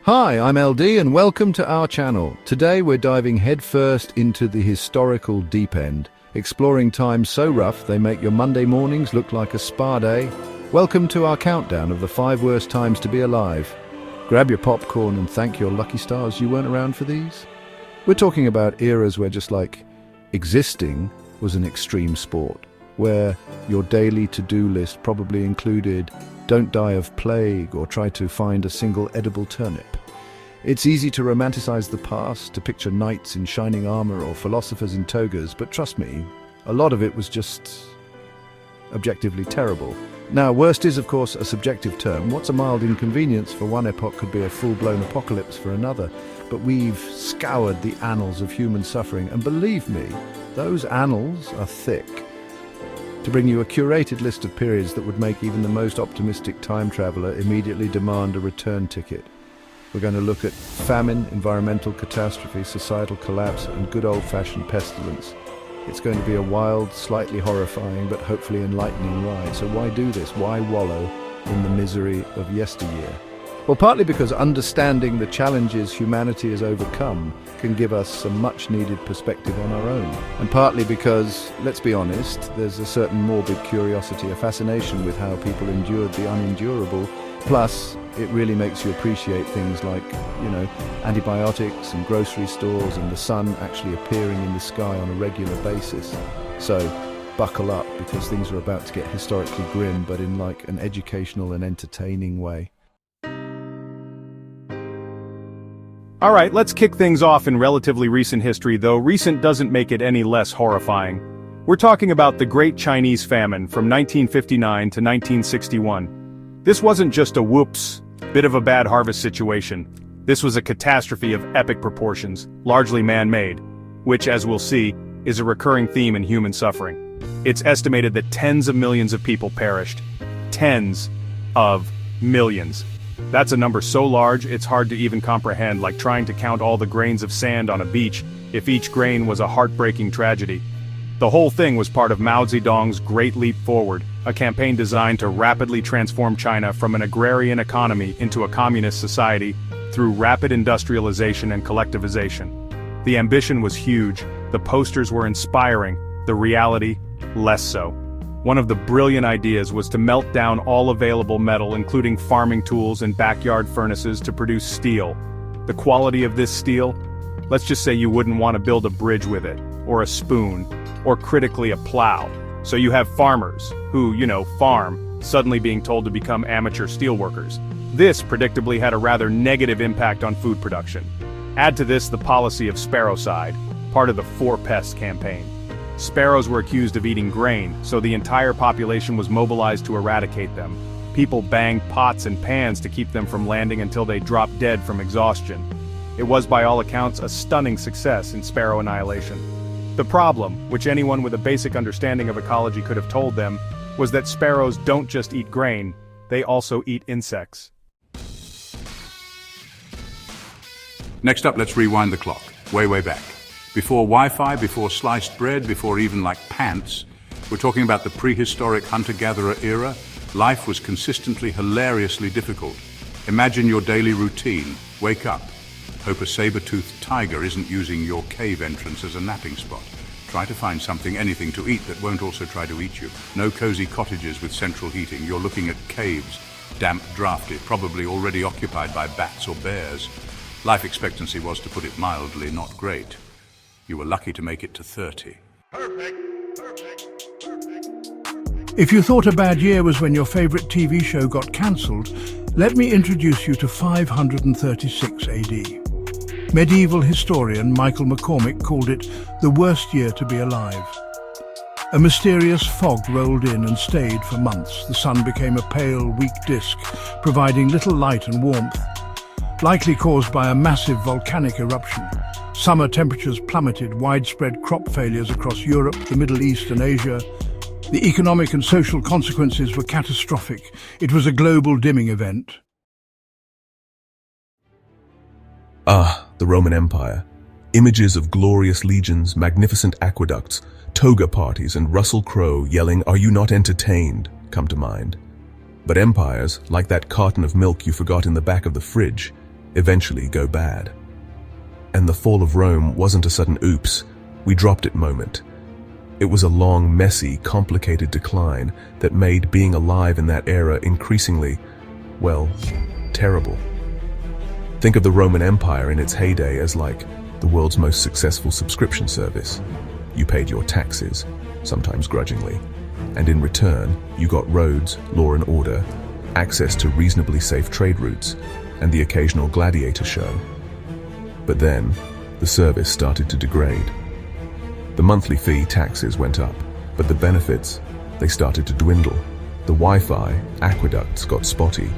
Hi, I'm LD and welcome to our channel. Today we're diving headfirst into the historical deep end, exploring times so rough they make your Monday mornings look like a spa day. Welcome to our countdown of the 5 worst times to be alive. Grab your popcorn and thank your lucky stars you weren't around for these. We're talking about eras where just like existing was an extreme sport, where your daily to-do list probably included don't die of plague or try to find a single edible turnip. It's easy to romanticize the past, to picture knights in shining armor or philosophers in togas, but trust me, a lot of it was just objectively terrible. Now, worst is, of course, a subjective term. What's a mild inconvenience for one epoch could be a full-blown apocalypse for another. But we've scoured the annals of human suffering, and believe me, those annals are thick. To bring you a curated list of periods that would make even the most optimistic time traveler immediately demand a return ticket. We're going to look at famine, environmental catastrophe, societal collapse, and good old-fashioned pestilence. It's going to be a wild, slightly horrifying, but hopefully enlightening ride. So why do this? Why wallow in the misery of yesteryear? Well, partly because understanding the challenges humanity has overcome can give us some much-needed perspective on our own. And partly because, let's be honest, there's a certain morbid curiosity, a fascination with how people endured the unendurable. Plus, it really makes you appreciate things like, antibiotics and grocery stores and the sun actually appearing in the sky on a regular basis. So, buckle up, because things are about to get historically grim, but in like an educational and entertaining way. All right, let's kick things off in relatively recent history, though recent doesn't make it any less horrifying. We're talking about the Great Chinese Famine from 1959 to 1961. This wasn't just a whoops, bit of a bad harvest situation. This was a catastrophe of epic proportions, largely man-made, which, as we'll see, is a recurring theme in human suffering. It's estimated that tens of millions of people perished. Tens of millions. That's a number so large it's hard to even comprehend, like trying to count all the grains of sand on a beach if each grain was a heartbreaking tragedy. The whole thing was part of Mao Zedong's Great Leap Forward, a campaign designed to rapidly transform China from an agrarian economy into a communist society through rapid industrialization and collectivization. The ambition was huge, the posters were inspiring, the reality, less so. One of the brilliant ideas was to melt down all available metal, including farming tools and backyard furnaces, to produce steel. The quality of this steel? Let's just say you wouldn't want to build a bridge with it, or a spoon, or critically a plow. So you have farmers, who, farm, suddenly being told to become amateur steelworkers. This predictably had a rather negative impact on food production. Add to this the policy of sparrowcide, part of the Four Pests campaign. Sparrows were accused of eating grain, so the entire population was mobilized to eradicate them. People banged pots and pans to keep them from landing until they dropped dead from exhaustion. It was by all accounts a stunning success in sparrow annihilation. The problem, which anyone with a basic understanding of ecology could have told them, was that sparrows don't just eat grain, they also eat insects. Next up, let's rewind the clock, way back. Before Wi-Fi, before sliced bread, before even like pants, we're talking about the prehistoric hunter-gatherer era. Life was consistently hilariously difficult. Imagine your daily routine. Wake up. Hope a saber-toothed tiger isn't using your cave entrance as a napping spot. Try to find something, anything to eat that won't also try to eat you. No cozy cottages with central heating. You're looking at caves, damp, drafty, probably already occupied by bats or bears. Life expectancy was, to put it mildly, not great. You were lucky to make it to 30. Perfect. If you thought a bad year was when your favorite TV show got cancelled, let me introduce you to 536 AD. Medieval historian Michael McCormick called it the worst year to be alive. A mysterious fog rolled in and stayed for months. The sun became a pale, weak disk, providing little light and warmth. Likely caused by a massive volcanic eruption. Summer temperatures plummeted, widespread crop failures across Europe, the Middle East and Asia. The economic and social consequences were catastrophic. It was a global dimming event. The Roman Empire. Images of glorious legions, magnificent aqueducts, toga parties, and Russell Crowe yelling, "Are you not entertained?" come to mind. But empires, like that carton of milk you forgot in the back of the fridge, eventually go bad. And the fall of Rome wasn't a sudden oops, we dropped it moment. It was a long, messy, complicated decline that made being alive in that era increasingly, well, terrible. Think of the Roman Empire in its heyday as like the world's most successful subscription service. You paid your taxes, sometimes grudgingly, and in return, you got roads, law and order, access to reasonably safe trade routes, and the occasional gladiator show. But then, the service started to degrade. The monthly fee taxes went up, but the benefits, they started to dwindle. The Wi-Fi, aqueducts got spotty,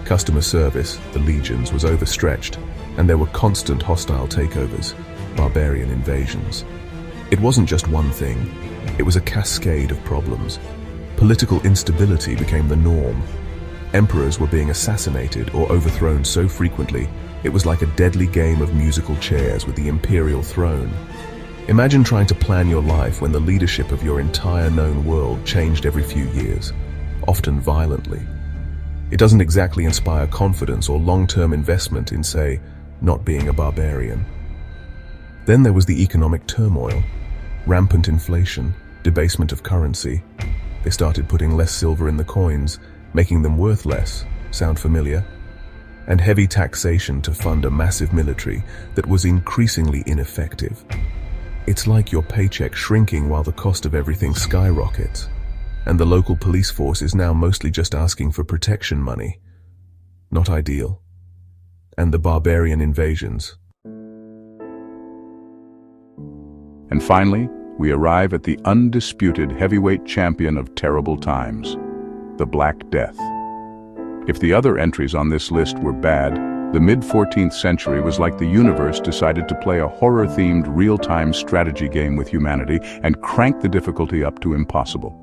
customer service, the legions, was overstretched, and there were constant hostile takeovers, barbarian invasions. It wasn't just one thing, it was a cascade of problems. Political instability became the norm. Emperors were being assassinated or overthrown so frequently, it was like a deadly game of musical chairs with the imperial throne. Imagine trying to plan your life when the leadership of your entire known world changed every few years, often violently. It doesn't exactly inspire confidence or long-term investment in, say, not being a barbarian. Then there was the economic turmoil, rampant inflation, debasement of currency. They started putting less silver in the coins, making them worth less. Sound familiar? And heavy taxation to fund a massive military that was increasingly ineffective. It's like your paycheck shrinking while the cost of everything skyrockets. And the local police force is now mostly just asking for protection money. Not ideal. And the barbarian invasions. And finally, we arrive at the undisputed heavyweight champion of terrible times, the Black Death. If the other entries on this list were bad, the mid-14th century was like the universe decided to play a horror-themed real-time strategy game with humanity and crank the difficulty up to impossible.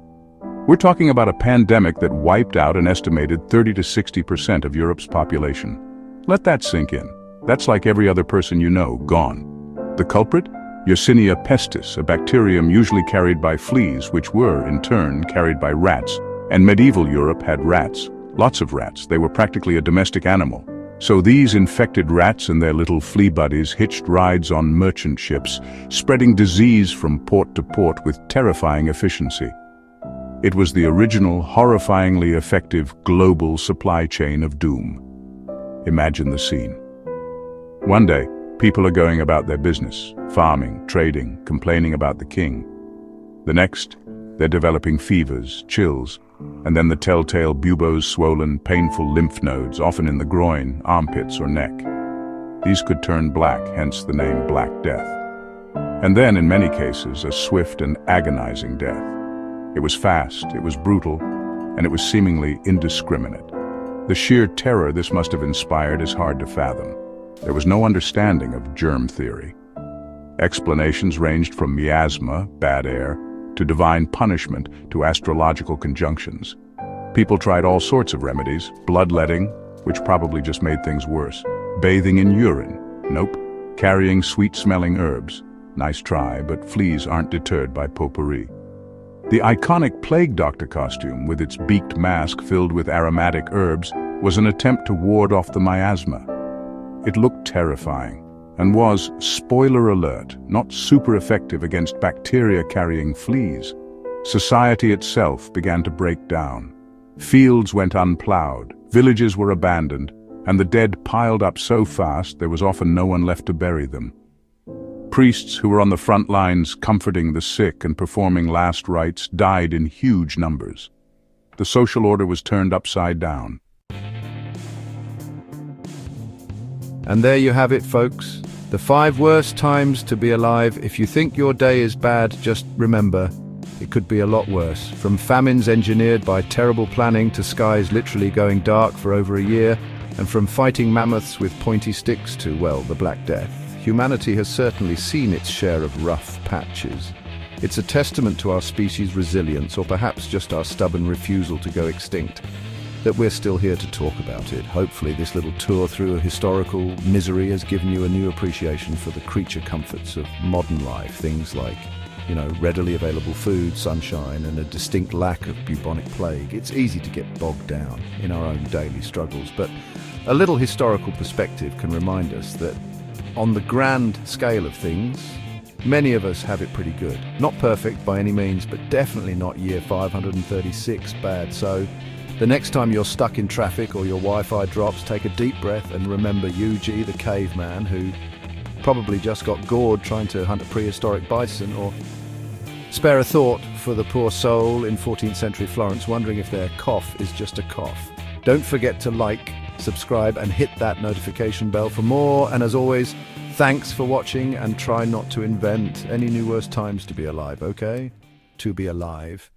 We're talking about a pandemic that wiped out an estimated 30 to 60% of Europe's population. Let that sink in. That's like every other person you know, gone. The culprit? Yersinia pestis, a bacterium usually carried by fleas, which were, in turn, carried by rats. And medieval Europe had rats. Lots of rats. They were practically a domestic animal. So these infected rats and their little flea buddies hitched rides on merchant ships, spreading disease from port to port with terrifying efficiency. It was the original, horrifyingly effective global supply chain of doom. Imagine the scene. One day, people are going about their business, farming, trading, complaining about the king. The next, they're developing fevers, chills, and then the telltale buboes, swollen, painful lymph nodes, often in the groin, armpits, or neck. These could turn black, hence the name Black Death. And then, in many cases, a swift and agonizing death. It was fast, it was brutal, and it was seemingly indiscriminate. The sheer terror this must have inspired is hard to fathom. There was no understanding of germ theory. Explanations ranged from miasma, bad air, to divine punishment, to astrological conjunctions. People tried all sorts of remedies, bloodletting, which probably just made things worse. Bathing in urine, nope. Carrying sweet-smelling herbs, nice try, but fleas aren't deterred by potpourri. The iconic plague doctor costume, with its beaked mask filled with aromatic herbs, was an attempt to ward off the miasma. It looked terrifying, and was, spoiler alert, not super effective against bacteria-carrying fleas. Society itself began to break down. Fields went unplowed, villages were abandoned, and the dead piled up so fast there was often no one left to bury them. Priests who were on the front lines comforting the sick and performing last rites died in huge numbers. The social order was turned upside down. And there you have it, folks. The 5 worst times to be alive. If you think your day is bad, just remember, it could be a lot worse. From famines engineered by terrible planning to skies literally going dark for over a year, and from fighting mammoths with pointy sticks to, well, the Black Death. Humanity has certainly seen its share of rough patches. It's a testament to our species' resilience, or perhaps just our stubborn refusal to go extinct, that we're still here to talk about it. Hopefully this little tour through a historical misery has given you a new appreciation for the creature comforts of modern life, things like readily available food, sunshine, and a distinct lack of bubonic plague, it's easy to get bogged down in our own daily struggles. But a little historical perspective can remind us that on the grand scale of things, many of us have it pretty good. Not perfect by any means, but definitely not year 536 bad. So the next time you're stuck in traffic or your Wi-Fi drops, take a deep breath and remember Yuji, the caveman, who probably just got gored trying to hunt a prehistoric bison, or spare a thought for the poor soul in 14th century Florence wondering if their cough is just a cough. Don't forget to like, subscribe, and hit that notification bell for more. And as always, thanks for watching, and try not to invent any new worse times to be alive, okay? To be alive.